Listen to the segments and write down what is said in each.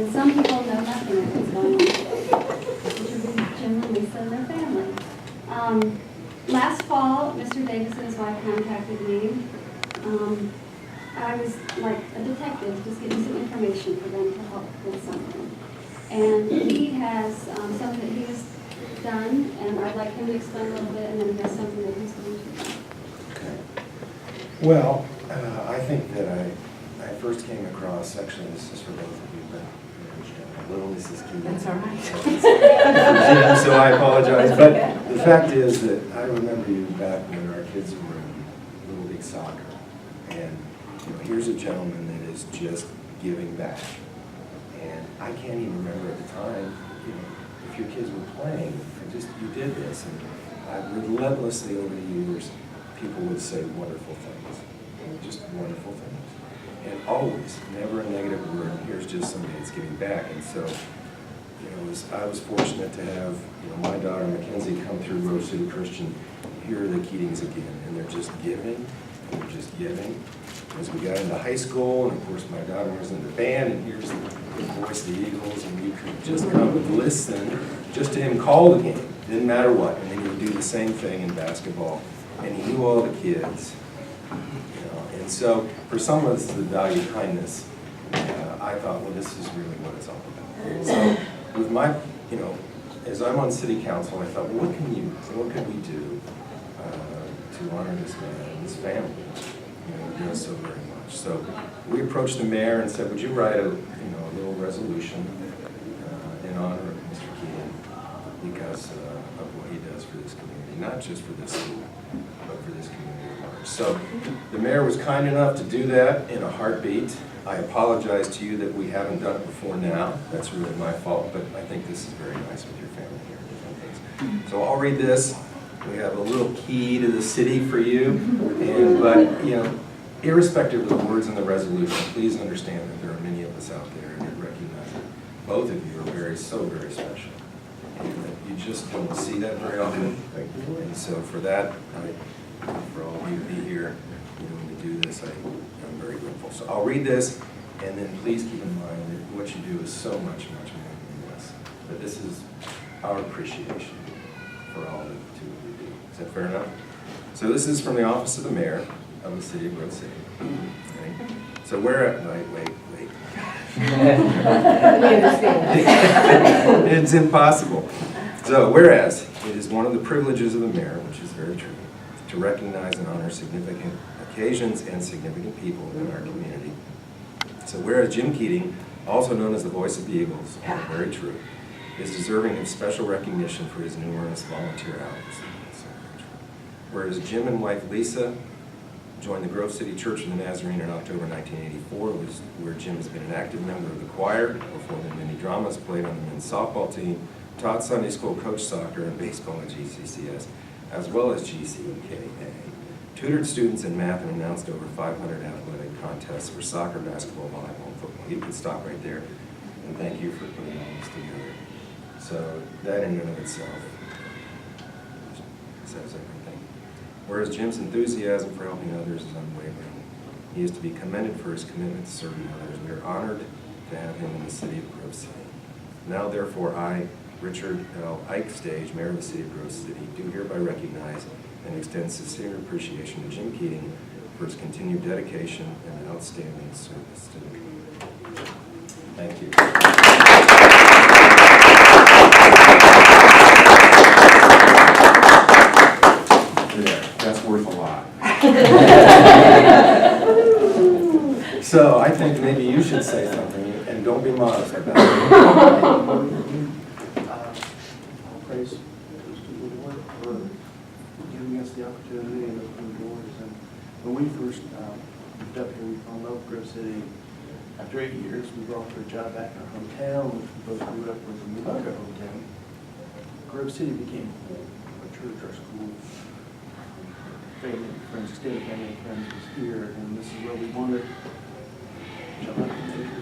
And some people know nothing of what's going on, which would be Jim and Lisa and their family. Last fall, Mr. Davis and his wife contacted me. I was like a detective, just getting some information for them to help with something. And he has something that he has done, and I'd like him to explain a little bit, and then he has something that he's going to do. Okay. Well, I think that I first came across, actually this is for both of you, but little Mrs. Keating. That's all right. So I apologize, but the fact is that I remember you back when our kids were in Little League Soccer, and here's a gentleman that is just giving back. And I can't even remember at the time, if your kids were playing, you did this, and relentlessly over the years, people would say wonderful things, just wonderful things. And always, never a negative word. Here's just somebody that's giving back. And so, I was fortunate to have, my daughter Mackenzie come through Rose City Christian. Here are the Keatings again, and they're just giving, and they're just giving. As we got into high school, and of course my daughter was in the band, and here's the voice of the Eagles, and you could just come and listen just to him call the game. Didn't matter what. And then he would do the same thing in basketball, and he knew all the kids. And so, for some of us that value kindness, I thought, well, this is really what it's all about. So, with my, as I'm on city council, I thought, well, what can we do to honor this man and his family? He does so very much. So, we approached the mayor and said, would you write a little resolution in honor of Mr. Keating because of what he does for this community, not just for this school, but for this community. So the mayor was kind enough to do that in a heartbeat. I apologize to you that we haven't done it before now. That's really my fault, but I think this is very nice with your family here and different things. So I'll read this. We have a little key to the city for you. But irrespective of the words in the resolution, please understand that there are many of us out there that recognize that both of you are so very special. And that you just don't see that very often. And so for that, for all of you to be here, to do this, I'm very grateful. So I'll read this, and then please keep in mind that what you do is so much, much more than this. But this is our appreciation for all that the two of you do. Is that fair enough? So this is from the office of the mayor of the city of Grove City. Okay. So wait. It's impossible. So whereas it is one of the privileges of the mayor, which is very true, to recognize and honor significant occasions and significant people in our community. So whereas Jim Keating, also known as the voice of the Eagles, very true, is deserving of special recognition for his numerous volunteer hours. Whereas Jim and wife Lisa joined the Grove City Church of the Nazarene in October 1984, where Jim has been an active member of the choir, performed in many dramas, played on the men's softball team, taught Sunday school, coached soccer and baseball at GCCS, as well as GCKA, tutored students in math and announced over 500 athletic contests for soccer, basketball, volleyball, and football. You can stop right there, and thank you for putting all this together. So that in and of itself says everything. Whereas Jim's enthusiasm for helping others is unwavering, he is to be commended for his commitment to serving others. We are honored to have him in the city of Grove City. Now, therefore, I, Richard L. Ike Stage, Mayor of the City of Grove City, do hereby recognize and extend sincere appreciation to Jim Keating for his continued dedication and outstanding service to the community. Thank you. There, that's worth a lot. So I think maybe you should say something, and don't be modest about it. Praise to the Lord for giving us the opportunity and opening doors. And when we first moved up here, we fell in love with Grove City. After 8 years, we were offered a job back in our hometown, which we both grew up with and moved to our hometown. Grove City became our church, our school. Family, friends, extended family and friends was here, and this is where we wanted to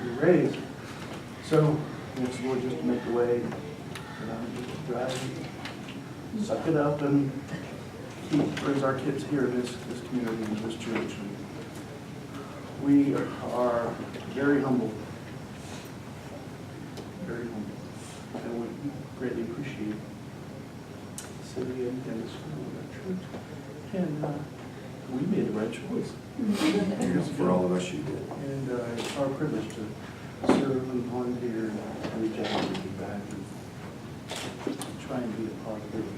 be raised. So, it's Lord just to make the way. Just drive, suck it up, and brings our kids here in this community, in this church. And we are very humbled greatly appreciate the city and the school and our church. And we made the right choice. For all of us, you did. And it's our privilege to serve and volunteer and reach out and give back and try and be a positive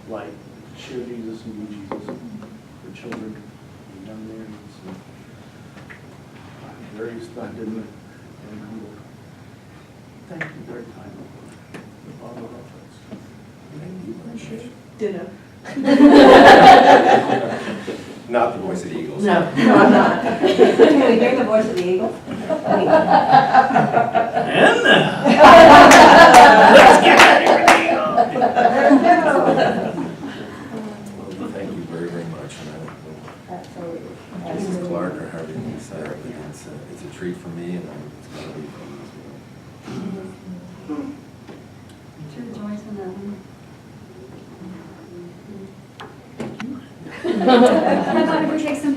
light, share Jesus and be Jesus for children and young men. So I'm very stunned and humbled. Thank you very kindly for all the efforts. Thank you, appreciate it. Ditto. Not the voice of the Eagles. No, I'm not. Can we hear the voice of the Eagles? And now, let's get ready for the Well, thank you very, very much. And I don't know Absolutely. Mrs. Clark or however you decide, but it's a treat for me, and it's going to be for you as well. To rejoice in that one. I'd like to take some